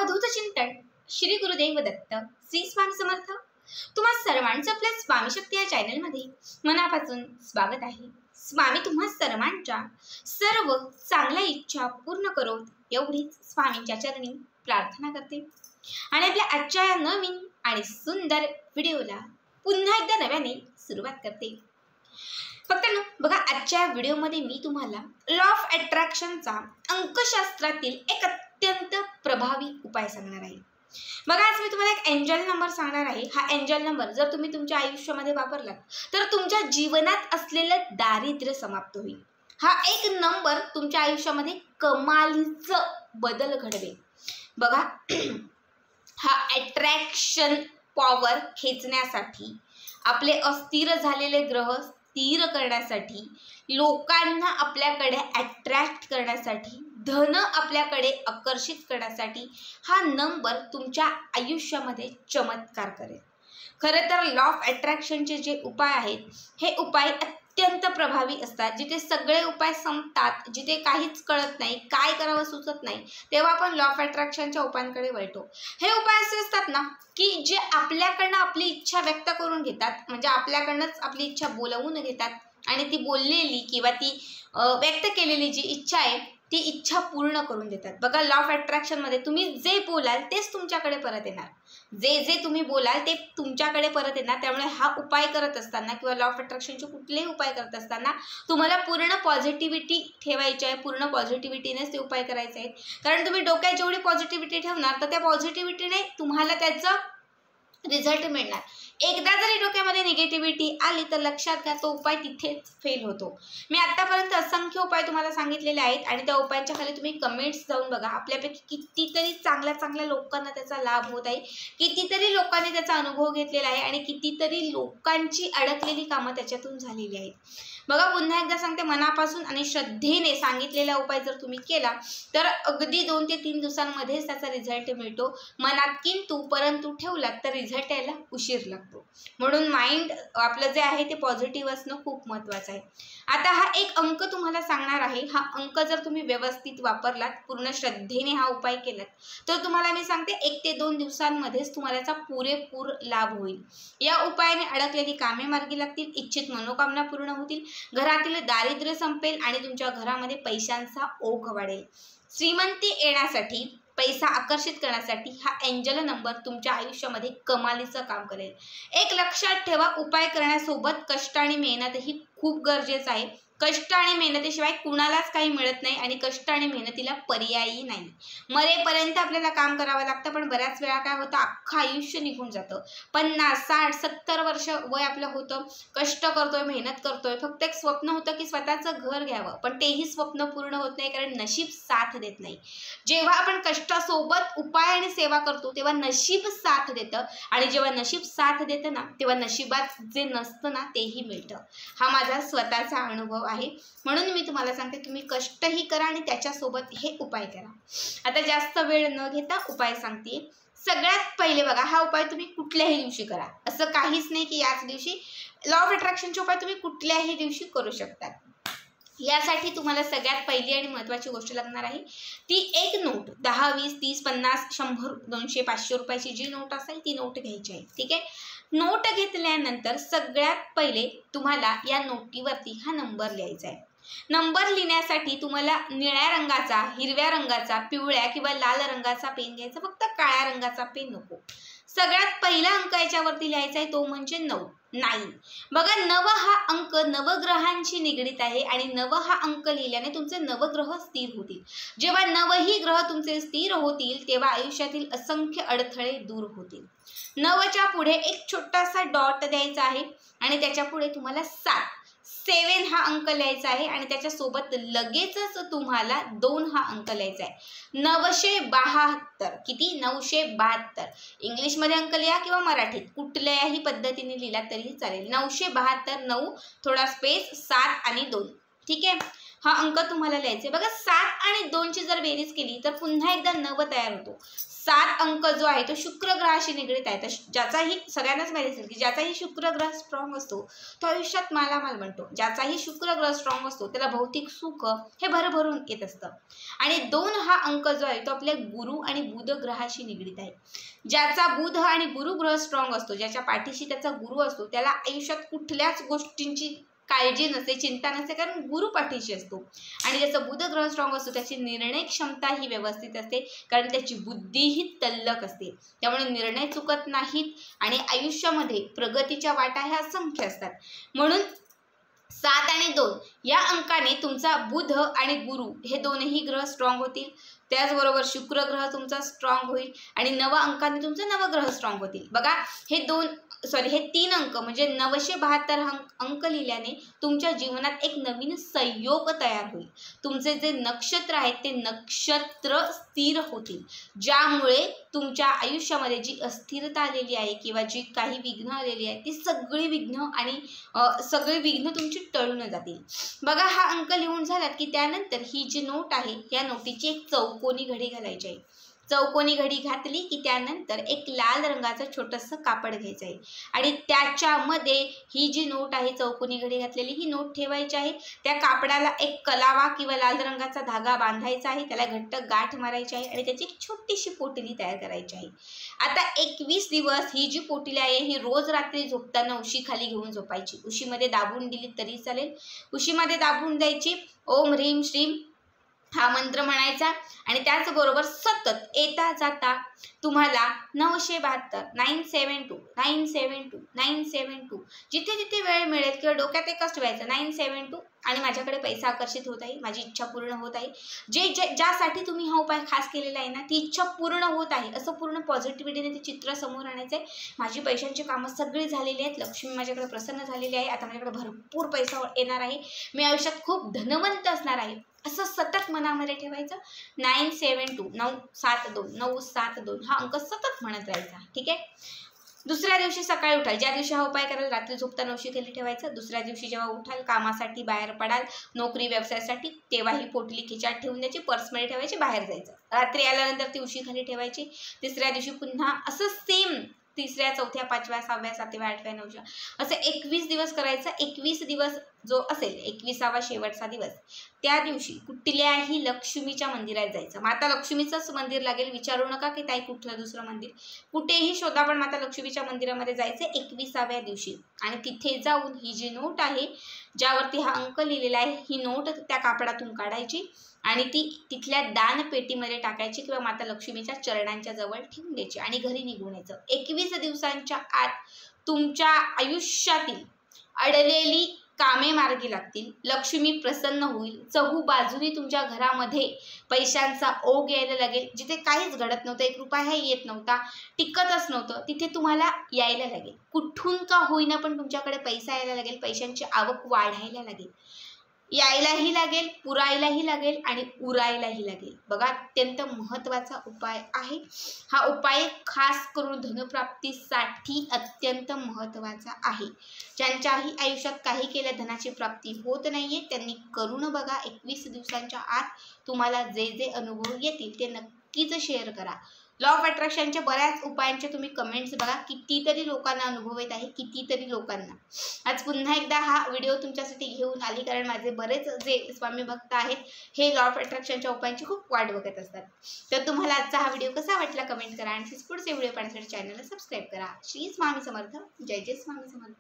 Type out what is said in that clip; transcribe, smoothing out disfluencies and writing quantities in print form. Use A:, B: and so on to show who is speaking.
A: अवधूत चिंतन श्री गुरुदेव दत्त श्री स्वामी समर्थ। तुम्हा सर्वांचं आपल्या स्वामी शक्ती या चॅनलमध्ये मनापासून स्वागत आहे। स्वामी तुम्हा सर्वांच्या सर्व चांगल्या इच्छा पूर्ण करोत एवढीच स्वामींच्या चरणी प्रार्थना करते आणि आपल्या आजच्या या नवीन आणि सुंदर व्हिडिओला पुन्हा एकदा नव्याने सुरुवात करते। फक्त बघा, आजच्या व्हिडिओमध्ये मी तुम्हाला लॉ ऑफ अट्रॅक्शनचा अंकशास्त्रातील एक अत्यंत प्रभावी उपाय सांगणार आहे। बघा, आज मी तुम्हाला एक एंजल नंबर सांगणार आहे। हा एंजल नंबर जर तुम्ही तुमच्या आयुष्यामध्ये वापरलात तर तुमच्या जीवनात असलेलं दारिद्र्य समाप्त होईल। हा एक नंबर तुमच्या आयुष्यामध्ये कमालीचा बदल घडवेल। बघा, हा अट्रॅक्शन पॉवर खेचण्यासाठी, आपले अस्थिर झालेले ग्रह स्थिर करण्यासाठी, लोकांना आपल्याकडे अट्रॅक्ट करण्यासाठी, धन आपल्याकडे आकर्षित करण्यासाठी हा नंबर तुमच्या आयुष्यामध्ये चमत्कार करेल। खरं तर लॉ ऑफ अट्रॅक्शनचे जे उपाय आहेत हे उपाय अत्यंत प्रभावी असतात। जिथे सगळे उपाय संपतात, जिथे काहीच कळत नाही, काय करावं सुचत नाही, तेव्हा आपण लॉ ऑफ अट्रॅक्शनच्या उपायांकडे वळतो। हे उपाय असे असतात ना की जे आपल्याकडनं आपली इच्छा व्यक्त करून घेतात, म्हणजे आपल्याकडनंच आपली इच्छा बोलवून घेतात आणि ती बोललेली किंवा ती व्यक्त केलेली जी इच्छा आहे ती इच्छा पूर्ण करून देतात। बघा, लॉ ऑफ अट्रॅक्शनमध्ये तुम्ही जे बोलाल तेच तुमच्याकडे परत येणार, जे तुम्ही बोलाल ते तुमच्याकडे परत येणार। त्यामुळे हा उपाय करत असताना किंवा लॉ ऑफ अट्रॅक्शनचे कुठलेही उपाय करत असताना तुम्हाला पूर्ण पॉझिटिव्हिटी ठेवायची आहे, पूर्ण पॉझिटिव्हिटीनेच ते उपाय करायचे आहेत। कारण तुम्ही डोक्यात जेवढी पॉझिटिव्हिटी ठेवणार तर त्या पॉझिटिव्हिटीने तुम्हाला त्याचा रिझल्ट मिळणार। एकदा जरी डोक्यामध्ये निगेटिव्हिटी आली तर लक्षात घ्या तो उपाय तिथेच फेल होतो। मी आतापर्यंत असंख्य उपाय तुम्हाला सांगितलेले आहेत आणि त्या उपायांच्या खाली तुम्ही कमेंट्स जाऊन बघा। आपल्यापैकी कितीतरी चांगल्या लोकांना त्याचा लाभ होत आहे, कितीतरी लोकांनी त्याचा अनुभव घेतलेला आहे आणि कितीतरी लोकांची अडकलेली कामं त्याच्यातून झालेली आहेत। बघा, पुन्हा एकदा सांगते, मनापासून आणि श्रद्धेने सांगितलेला उपाय जर तुम्ही केला तर अगदी 2 ते 3 दिवसांमध्येच त्याचा रिझल्ट मिळतो। मनात किंतु परंतु ठेवलात तर रिझल्ट यायला उशीर लागतो। म्हणून माइंड आपलं जे आहे ते पॉझिटिव्ह असणं खूप महत्त्वाचं आहे। आता हा एक अंक तुम्हाला सांगणार आहे। हा अंक जर तुम्ही व्यवस्थित वापरलात, पूर्ण श्रद्धेने हा उपाय केलात तर तुम्हाला मी सांगते 1 ते 2 दिवसांमध्येच तुम्हाला याचा पुरेपूर लाभ होईल। या उपायाने अडकलेली कामे मार्गी लागतील, इच्छित मनोकामना पूर्ण होतील, घरातील दारिद्र्य संपेल आणि तुमच्या घरामध्ये पैशांचा ओघ वाढेल। श्रीमंती येण्यासाठी, पैसा आकर्षित करण्यासाठी हा एंजल नंबर तुमच्या आयुष्यामध्ये कमालीचं काम करेल। एक लक्षात ठेवा, उपाय करण्यासोबत कष्ट आणि मेहनतही खूप गरजेचं आहे। कष्ट आणि मेहनतीशिवाय कुणालाच काही मिळत नाही आणि कष्ट आणि मेहनतीला पर्यायही नाही। मरेपर्यंत आपल्याला काम करावं लागतं, पण बऱ्याच वेळा काय होतं, अख्खं आयुष्य निघून जातं। 50, 60, 70 वर्ष वय आपलं होतं, कष्ट करतोय, मेहनत करतोय, फक्त एक स्वप्न होतं की स्वतःचं घर घ्यावं, पण तेही स्वप्न पूर्ण होत नाही कारण नशीब साथ देत नाही। जेव्हा आपण कष्टासोबत उपाय आणि सेवा करतो तेव्हा नशीब साथ देतं आणि जेव्हा नशीब साथ देतं ना तेव्हा नशिबात जे नसतं ना तेही मिळतं। हा माझा स्वतःचा अनुभव आहे, म्हणून मी तुम्हाला सांगते तुम्ही कष्टही करा आणि त्याच्यासोबत हे उपाय करा। आता जास्त वेळ न घेता उपाय सांगते। सगळ्यात पहिले बघा, हा उपाय तुम्ही कुठल्याही दिवशी करा, असं काहीच नाही की याच दिवशी। लॉ ऑफ अट्रॅक्शनचे उपाय तुम्ही कुठल्याही दिवशी करू शकतात। यासाठी तुम्हाला सगळ्यात पहिली आणि महत्त्वाची गोष्ट लागणार आहे ती एक नोट। 10, 20, 30, 50, 100, 200, 500 रुपयाची जी नोट असेल ती नोट घ्यायची आहे, ठीक आहे। नोट घेतल्यानंतर सगळ्यात पहिले तुम्हाला या नोटीवरती हा नंबर लिहायचा आहे। नंबर लिहिण्यासाठी तुम्हाला निळ्या रंगाचा, हिरव्या रंगाचा, पिवळ्या किंवा लाल रंगाचा पेन घ्यायचा, फक्त काळ्या रंगाचा पेन नको। सगळ्यात पहिला अंक याच्यावरती लिहायचा आहे तो म्हणजे 9। बघा, 9 हा अंक नवग्रहांशी निगडीत आहे आणि 9 हा अंक लिहिल्याने तुमचे नवग्रह स्थिर होतील। जेव्हा 9 ही ग्रह तुमचे स्थिर होतील तेव्हा आयुष्यातील असंख्य अडथळे दूर होतील। 9च्या पुढे एक छोटासा डॉट द्यायचा आहे आणि त्याच्या पुढे तुम्हाला 7 हा अंक लिहायचा आहे आणि त्याच्यासोबत लगेचच तुम्हाला 2 हा अंक लिहायचा आहे। 972, किती? 972। इंग्लिशमध्ये अंक लिहा किंवा मराठीत कुठल्याही पद्धतीने लिहिला तरीही चालेल। 972, 9 थोडा स्पेस, 7 आणि 2, ठीक आहे। हा अंक तुम्हाला लिहायचा आहे। बघा, 7 आणि 2ची जर बेरीज केली तर पुन्हा एकदा 9 तयार होतो। 7 अंक जो आहे तो शुक्र ग्रहाशी निगडीत आहे. तर ज्याचाही सगळ्यांनाच माहिती असेल की ज्याचाही शुक्र ग्रह स्ट्रॉंग असतो तो आयुष्यात मालामाल बनतो. ज्याचाही शुक्र ग्रह स्ट्रॉंग असतो त्याला भौतिक सुख हे भरभरून येत असतं. आणि 2 हा अंक जो आहे तो आपल्या गुरु आणि बुध ग्रहाशी निगडीत आहे. ज्याचा बुध आणि गुरु ग्रह स्ट्रॉंग असतो, ज्याच्या पाठीशी त्याचा गुरु असतो, त्याला आयुष्यात कुठल्याच गोष्टींची काळजी नसते, चिंता नसते, कारण गुरु पाठीशी असतो. आणि ज्याचा बुध ग्रह स्ट्रॉंग असतो त्याची निर्णय क्षमता ही व्यवस्थित असते, कारण त्याची बुद्धीही तल्लख असते. त्यामुळे निर्णय चुकत नाहीत आणि आयुष्यामध्ये प्रगतीच्या वाटा ह्या असंख्य असतात. म्हणून 7 आणि 2 या अंकाने तुमचा बुध आणि गुरु हे दोनही ग्रह स्ट्रॉंग होतील. त्याचबरोबर शुक्र ग्रह तुमचा स्ट्रॉंग होईल आणि 9 अंकाने तुमचे नवग्रह स्ट्रॉंग होतील. बघा हे 3 अंक म्हणजे 972 अंक लिहिल्याने तुमच्या जीवनात एक नवीन संयोग तयार होईल. तुमचे जे नक्षत्र आहेत ते नक्षत्र स्थिर होतील, ज्यामुळे तुमच्या आयुष्यामध्ये जी अस्थिरता आलेली आहे किंवा जी काही विघ्न आलेली आहे ती सगळी विघ्न तुमची टळून जातील. बघा हा अंक लिहून झालात की त्यानंतर ही जी नोट आहे या नोटीची एक चौकोनी घडी घालायची आहे. चौकोनी घडी घातली की त्यानंतर एक लाल रंगाचं छोटंसं कापड घ्यायचं आहे आणि त्याच्यामध्ये ही जी नोट आहे चौकोनी घडी घातलेली ही नोट ठेवायची आहे. त्या कापडाला एक कलावा किंवा लाल रंगाचा धागा बांधायचा आहे, त्याला घट्ट गाठ मारायची आहे आणि त्याची एक छोटीशी पोटली तयार करायची आहे. आता 21 दिवस ही जी पोटली आहे ही रोज रात्री झोपताना उशीखाली घेऊन झोपायची. उशीमध्ये दाबून दिली तरी चालेल. उशीमध्ये दाबून द्यायची. ओम ह्रीम श्रीम हा मंत्र म्हणायचा आणि त्याचबरोबर सतत येता जाता तुम्हाला 972 972 972 972 जिथे जिथे वेळ मिळेल किंवा डोक्यात एकच ठेवायचं 972 आणि माझ्याकडे पैसा आकर्षित होत आहे, माझी इच्छा पूर्ण होत आहे, ज्यासाठी तुम्ही हा उपाय खास केलेला आहे ना ती इच्छा पूर्ण होत आहे असं पूर्ण पॉझिटिव्हिटीने ते चित्र समोर आणायचं आहे. माझी पैशांची कामं सगळी झालेली आहेत, लक्ष्मी माझ्याकडे प्रसन्न झालेली आहे, आता माझ्याकडे भरपूर पैसा येणार आहे, मी आयुष्यात खूप धनवंत असणार आहे असं सतत मनामध्ये ठेवायचं. 972 972 972 हा अंक सतत म्हणत राहायचा. ठीक आहे. दुसऱ्या दिवशी सकाळी उठाल, ज्या दिवशी हा उपाय कराल रात्री झोपताना उशीखाली ठेवायचं. दुसऱ्या दिवशी जेव्हा उठाल कामासाठी बाहेर पडाल, नोकरी व्यवसायासाठी, तेव्हा ही पोटली खिचात ठेवून द्यायची, पर्समध्ये ठेवायची, बाहेर जायचं. रात्री आल्यानंतर ती उशीखाली ठेवायची. तिसऱ्या दिवशी पुन्हा असं सेम 3ऱ्या 4थ्या 5व्या 6व्या 7व्या 8व्या 9व्या असं 21 दिवस करायचं. 21 दिवस जो असेल 21वा शेवटचा दिवस त्या दिवशी कुठल्याही लक्ष्मीच्या मंदिरात जायचं. माता लक्ष्मीचंच मंदिर लागेल, विचारू नका की ताई कुठलं दुसरं मंदिर, कुठेही शोधा पण माता लक्ष्मीच्या मंदिरामध्ये जायचं 21व्या दिवशी. आणि तिथे जाऊन ही जी नोट आहे ज्यावरती हा अंक लिहिलेला आहे ही नोट त्या कापडातून काढायची आणि ती तिथल्या दानपेटीमध्ये टाकायची किंवा माता लक्ष्मीच्या चरणांच्या जवळ ठेवून द्यायची आणि घरी निघून यायचं. 21 दिवसांच्या आत तुमच्या आयुष्यातील अडलेली कामे मार्गी लागतील, लक्ष्मी प्रसन्न होईल, चहूबाजूनी तुमच्या घरामध्ये पैशांचा ओघ यायला लागेल. जिथे काहीच घडत नव्हतं, 1 रुपयाही येत नव्हता, टिकतच नव्हतं, तिथे तुम्हाला यायला लागेल. कुठून का होईना पण तुमच्याकडे पैसा यायला लागेल, पैशांची आवक वाढायला लागेल, यायलाही लागेल, पुरायलाही लागेल आणि उरायलाही लागेल. बघा अत्यंत महत्त्वाचा उपाय आहे हा. उपाय खास करून धनप्राप्तीसाठी अत्यंत महत्त्वाचा आहे. ज्यांच्याही आयुष्यात काही केल्या धनाची प्राप्ती होत नाहीये त्यांनी करून बघा. 21 दिवसांच्या आत तुम्हाला जे जे अनुभव येतील ते नक्कीच शेअर करा. लॉ ऑफ अट्रॅक्शनच्या बऱ्याच उपायांचे तुम्ही कमेंट्स बघा, कितीतरी लोकांना अनुभव येत आहे, कितीतरी लोकांना. आज पुन्हा एकदा हा व्हिडिओ तुमच्यासाठी घेऊन आली, कारण माझे बरेच जे स्वामी भक्त आहेत हे लॉ ऑफ अट्रॅक्शनच्या उपायांची खूप वाट बघत असतात. तर तुम्हाला आजचा हा व्हिडिओ कसा वाटला कमेंट करा आणि पुढचे व्हिडिओ पाहण्यासाठी चॅनलला सबस्क्राईब करा. श्री स्वामी समर्थ. जय जय स्वामी समर्थ.